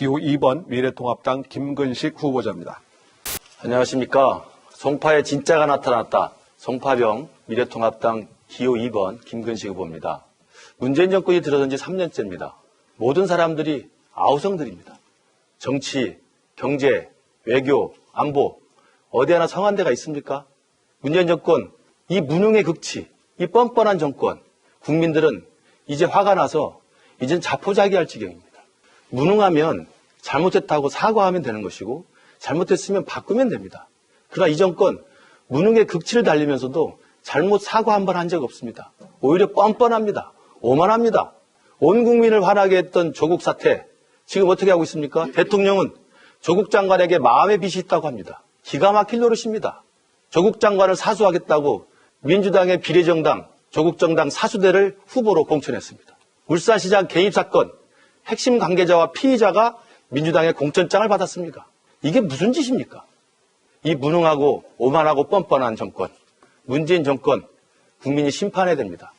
기호 2번 미래통합당 김근식 후보자입니다. 안녕하십니까. 송파에 진짜가 나타났다. 송파병 미래통합당 기호 2번 김근식 후보입니다. 문재인 정권이 들어선 지 3년째입니다. 모든 사람들이 아우성들입니다. 정치, 경제, 외교, 안보 어디 하나 성한 데가 있습니까? 문재인 정권, 이 무능의 극치, 이 뻔뻔한 정권, 국민들은 이제 화가 나서 이젠 자포자기할 지경입니다. 무능하면 잘못했다고 사과하면 되는 것이고 잘못했으면 바꾸면 됩니다. 그러나 이 정권 무능의 극치를 달리면서도 잘못 사과 한 번 한 적 없습니다. 오히려 뻔뻔합니다. 오만합니다. 온 국민을 화나게 했던 조국 사태 지금 어떻게 하고 있습니까? 대통령은 조국 장관에게 마음의 빚이 있다고 합니다. 기가 막힐 노릇입니다. 조국 장관을 사수하겠다고 민주당의 비례정당, 조국정당 사수대를 후보로 공천했습니다. 울산시장 개입 사건 핵심 관계자와 피의자가 민주당의 공천장을 받았습니다. 이게 무슨 짓입니까? 이 무능하고 오만하고 뻔뻔한 정권, 문재인 정권, 국민이 심판해야 됩니다.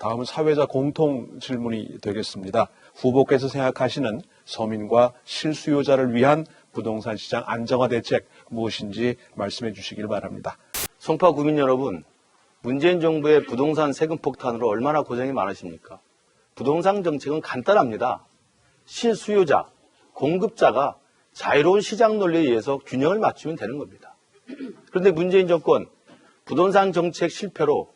다음은 사회자 공통 질문이 되겠습니다. 후보께서 생각하시는 서민과 실수요자를 위한 부동산 시장 안정화 대책 무엇인지 말씀해 주시길 바랍니다. 송파 구민 여러분, 문재인 정부의 부동산 세금 폭탄으로 얼마나 고생이 많으십니까? 부동산 정책은 간단합니다. 실수요자, 공급자가 자유로운 시장 논리에 의해서 균형을 맞추면 되는 겁니다. 그런데 문재인 정권 부동산 정책 실패로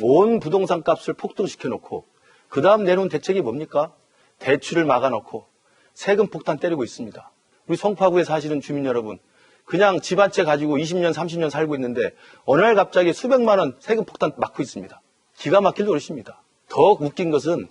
온 부동산 값을 폭등시켜놓고 그 다음 내놓은 대책이 뭡니까? 대출을 막아놓고 세금 폭탄 때리고 있습니다. 우리 송파구에 사시는 주민 여러분, 그냥 집 한 채 가지고 20년, 30년 살고 있는데 어느 날 갑자기 수백만 원 세금 폭탄 맞고 있습니다. 기가 막힐 노릇입니다. 더 웃긴 것은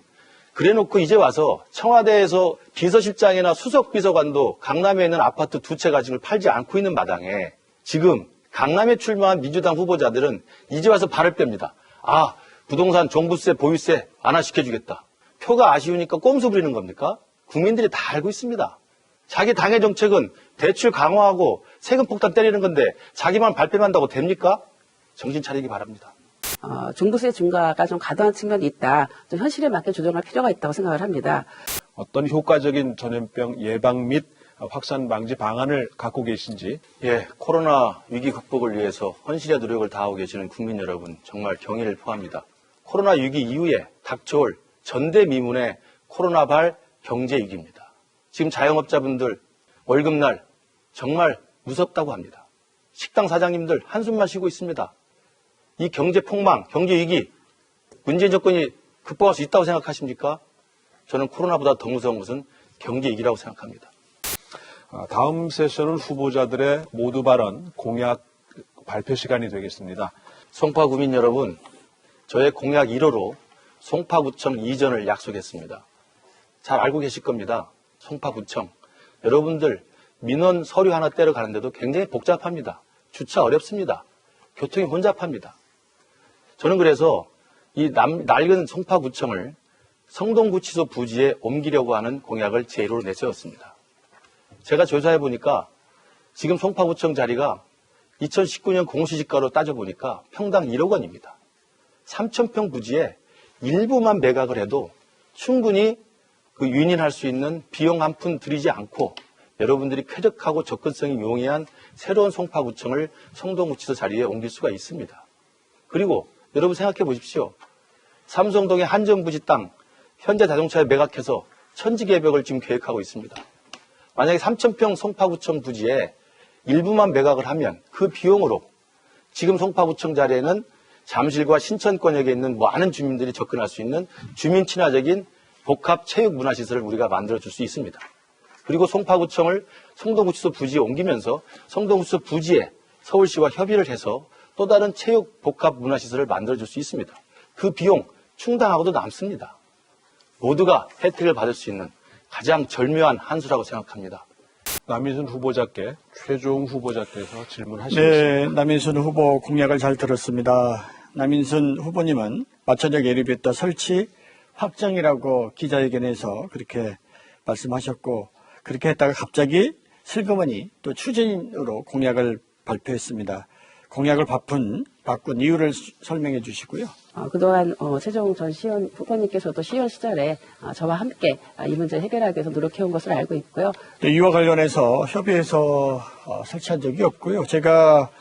그래놓고 이제 와서 청와대에서 비서실장이나 수석비서관도 강남에 있는 아파트 두 채 가지고 팔지 않고 있는 마당에 지금 강남에 출마한 민주당 후보자들은 이제 와서 발을 뺍니다. 아, 부동산 종부세, 보유세 완화시켜주겠다. 표가 아쉬우니까 꼼수 부리는 겁니까? 국민들이 다 알고 있습니다. 자기 당의 정책은 대출 강화하고 세금 폭탄 때리는 건데 자기만 발뺌한다고 됩니까? 정신 차리기 바랍니다. 종부세 증가가 좀 과도한 측면이 있다. 좀 현실에 맞게 조정할 필요가 있다고 생각을 합니다. 어떤 효과적인 전염병 예방 및 확산 방지 방안을 갖고 계신지. 예, 코로나 위기 극복을 위해서 헌신의 노력을 다하고 계시는 국민 여러분 정말 경의를 표합니다. 코로나 위기 이후에 닥쳐올 전대미문의 코로나발 경제 위기입니다. 지금 자영업자분들 월급날 정말 무섭다고 합니다. 식당 사장님들 한숨만 쉬고 있습니다. 이 경제 폭망, 경제 위기 문재인 정권이 극복할 수 있다고 생각하십니까? 저는 코로나보다 더 무서운 것은 경제 위기라고 생각합니다. 다음 세션은 후보자들의 모두 발언 공약 발표 시간이 되겠습니다. 송파 구민 여러분, 저의 공약 1호로 송파구청 이전을 약속했습니다. 잘 알고 계실 겁니다. 송파구청. 여러분들 민원 서류 하나 떼러 가는데도 굉장히 복잡합니다. 주차 어렵습니다. 교통이 혼잡합니다. 저는 그래서 이 낡은 송파구청을 성동구치소 부지에 옮기려고 하는 공약을 제1호로 내세웠습니다. 제가 조사해보니까 지금 송파구청 자리가 2019년 공시지가로 따져보니까 평당 1억 원입니다. 3,000평 부지에 일부만 매각을 해도 충분히 그 유인할 수 있는 비용 한 푼 들이지 않고 여러분들이 쾌적하고 접근성이 용이한 새로운 송파구청을 성동구치소 자리에 옮길 수가 있습니다. 그리고 여러분 생각해 보십시오. 삼성동의 한전부지 땅 현대자동차에 매각해서 천지개벽을 지금 계획하고 있습니다. 만약에 3,000평 송파구청 부지에 일부만 매각을 하면 그 비용으로 지금 송파구청 자리에는 잠실과 신천권역에 있는 많은 주민들이 접근할 수 있는 주민 친화적인 복합 체육문화시설을 우리가 만들어줄 수 있습니다. 그리고 송파구청을 성동구치소 부지에 옮기면서 성동구치소 부지에 서울시와 협의를 해서 또 다른 체육 복합 문화시설을 만들어줄 수 있습니다. 그 비용 충당하고도 남습니다. 모두가 혜택을 받을 수 있는 가장 절묘한 한 수라고 생각합니다. 남인순 후보자께 최종 후보자께서 질문하시겠습니다. 네, 남인순 후보 공약을 잘 들었습니다. 남인순 후보님은 마천역 에리베이터 설치 확정이라고 기자회견에서 그렇게 말씀하셨고 그렇게 했다가 갑자기 슬그머니 또 추진으로 공약을 발표했습니다. 공약을 바꾼 이유를 설명해 주시고요. 그동안 최종 전 시의원 후보님께서도 시의원 시절에 저와 함께 이 문제를 해결하기 위해서 노력해온 것으로 알고 있고요. 이와 관련해서 협의해서 설치한 적이 없고요. 제가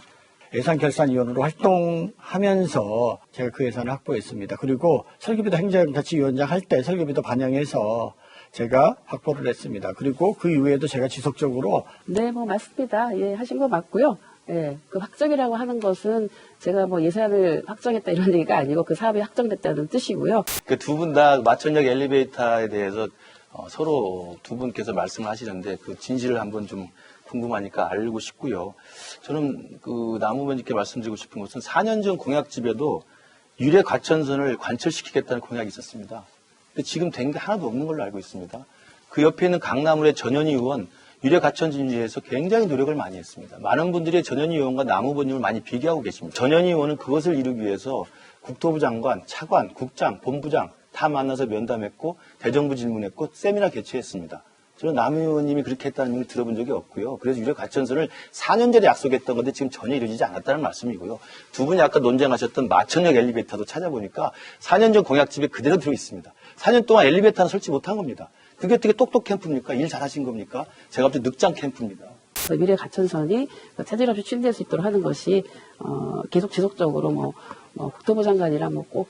예산결산위원으로 활동하면서 제가 그 예산을 확보했습니다. 그리고 설계비도 행정자치위원장 할 때 설계비도 반영해서 제가 확보를 했습니다. 그리고 그 이후에도 제가 지속적으로 네, 맞습니다. 예, 하신 거 맞고요. 예, 그 확정이라고 하는 것은 제가 예산을 확정했다 이런 얘기가 아니고 그 사업이 확정됐다는 뜻이고요. 그 두 분 다 마천역 엘리베이터에 대해서 서로 두 분께서 말씀을 하시는데 그 진실을 한번 좀 궁금하니까 알고 싶고요. 저는 그 남후보님께 말씀드리고 싶은 것은 4년 전 공약집에도 유례 과천선을 관철시키겠다는 공약이 있었습니다. 근데 지금 된 게 하나도 없는 걸로 알고 있습니다. 그 옆에 있는 강남을의 전현희 의원 유례 과천선을 위해서 굉장히 노력을 많이 했습니다. 많은 분들이 전현희 의원과 남후보님을 많이 비교하고 계십니다. 전현희 의원은 그것을 이루기 위해서 국토부 장관, 차관, 국장, 본부장 다 만나서 면담했고 대정부 질문했고 세미나 개최했습니다. 저는 남 의원님이 그렇게 했다는 얘기를 들어본 적이 없고요. 그래서 유례 과천선을 4년 전에 약속했던 건데 지금 전혀 이루어지지 않았다는 말씀이고요. 두 분이 아까 논쟁하셨던 마천역 엘리베이터도 찾아보니까 4년 전 공약집에 그대로 들어 있습니다. 4년 동안 엘리베이터 하나 설치 못한 겁니다. 그게 어떻게 똑똑 캠프입니까? 일 잘하신 겁니까? 제가 볼 때 늑장 캠프입니다. 미래 가천선이 차질 없이 추진될 수 있도록 하는 것이 계속 지속적으로 국토부 장관이랑 꼭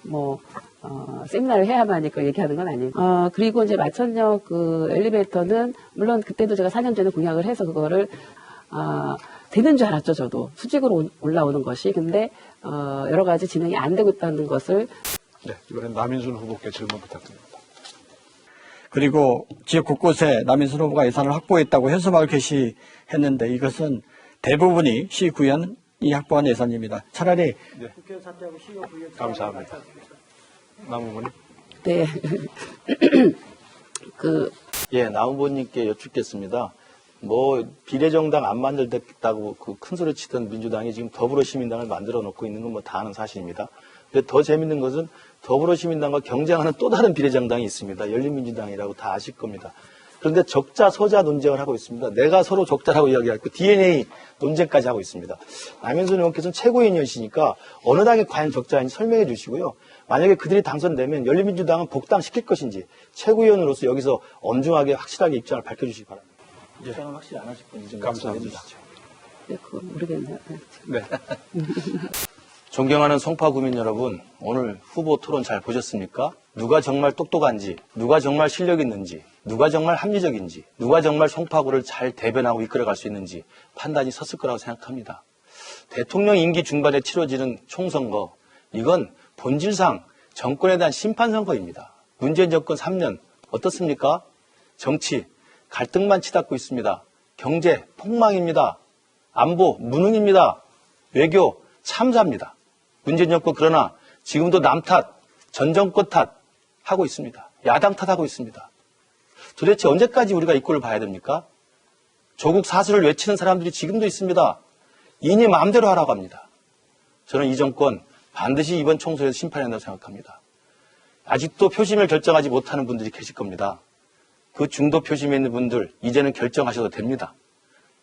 세미나를 해야만 그걸 얘기하는 건 아니고 그리고 이제 마천역 그 엘리베이터는 물론 그때도 제가 4년 전에 공약을 해서 그거를 되는 줄 알았죠. 저도 수직으로 올라오는 것이. 근데 여러 가지 진행이 안 되고 있다는 것을. 네, 이번엔 남인순 후보께 질문 부탁드립니다. 그리고 지역 곳곳에 남인순 후보가 예산을 확보했다고 현수막을 게시했는데 이것은 대부분이 시구현이 확보한 예산입니다. 차라리 네. 국회의원 사퇴하고 시의원 부의원 감사합니다. 남 후보님. 네. 예, 남 후보님께 여쭙겠습니다. 비례정당 안 만들겠다고 그 큰 소리 치던 민주당이 지금 더불어시민당을 만들어 놓고 있는 건 다 아는 사실입니다. 근데 더 재밌는 것은 더불어시민당과 경쟁하는 또 다른 비례정당이 있습니다. 열린민주당이라고 다 아실 겁니다. 그런데 적자, 서자 논쟁을 하고 있습니다. 내가 서로 적자라고 이야기하고 DNA 논쟁까지 하고 있습니다. 남인순 의원께서는 최고위원이시니까 어느 당이 과연 적자인지 설명해 주시고요. 만약에 그들이 당선되면 열린민주당은 복당시킬 것인지 최고위원으로서 여기서 엄중하게 확실하게 입장을 밝혀주시기 바랍니다. 입장은 확실히 안 하실 건지 좀 감사합니다. 말씀해 주시죠. 네, 그거 모르겠네요. 네. 존경하는 송파구민 여러분, 오늘 후보 토론 잘 보셨습니까? 누가 정말 똑똑한지, 누가 정말 실력 있는지, 누가 정말 합리적인지, 누가 정말 송파구를 잘 대변하고 이끌어갈 수 있는지 판단이 섰을 거라고 생각합니다. 대통령 임기 중반에 치러지는 총선거, 이건 본질상 정권에 대한 심판선거입니다. 문재인 정권 3년 어떻습니까? 정치, 갈등만 치닫고 있습니다. 경제, 폭망입니다. 안보, 무능입니다. 외교, 참사입니다. 문재인 정권 그러나 지금도 남 탓, 전 정권 탓 하고 있습니다. 야당 탓하고 있습니다. 도대체 언제까지 우리가 이 꼴을 봐야 됩니까? 조국 사수를 외치는 사람들이 지금도 있습니다. 이니 마음대로 하라고 합니다. 저는 이 정권 반드시 이번 총선에서 심판해야 한다고 생각합니다. 아직도 표심을 결정하지 못하는 분들이 계실 겁니다. 그 중도 표심에 있는 분들 이제는 결정하셔도 됩니다.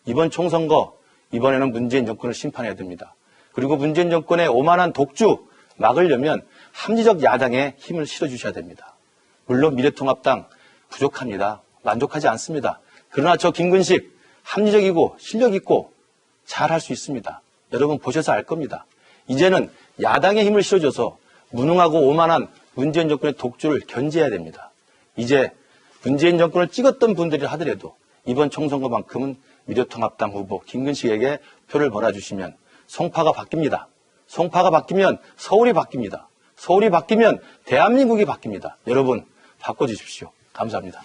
이번 총선거, 이번에는 문재인 정권을 심판해야 됩니다. 그리고 문재인 정권의 오만한 독주 막으려면 합리적 야당에 힘을 실어주셔야 됩니다. 물론 미래통합당 부족합니다. 만족하지 않습니다. 그러나 저 김근식 합리적이고 실력 있고 잘할 수 있습니다. 여러분 보셔서 알 겁니다. 이제는 야당의 힘을 실어줘서 무능하고 오만한 문재인 정권의 독주를 견제해야 됩니다. 이제 문재인 정권을 찍었던 분들이 하더라도 이번 총선거만큼은 미래통합당 후보 김근식에게 표를 몰아주시면 송파가 바뀝니다. 송파가 바뀌면 서울이 바뀝니다. 서울이 바뀌면 대한민국이 바뀝니다. 여러분 바꿔주십시오. 감사합니다.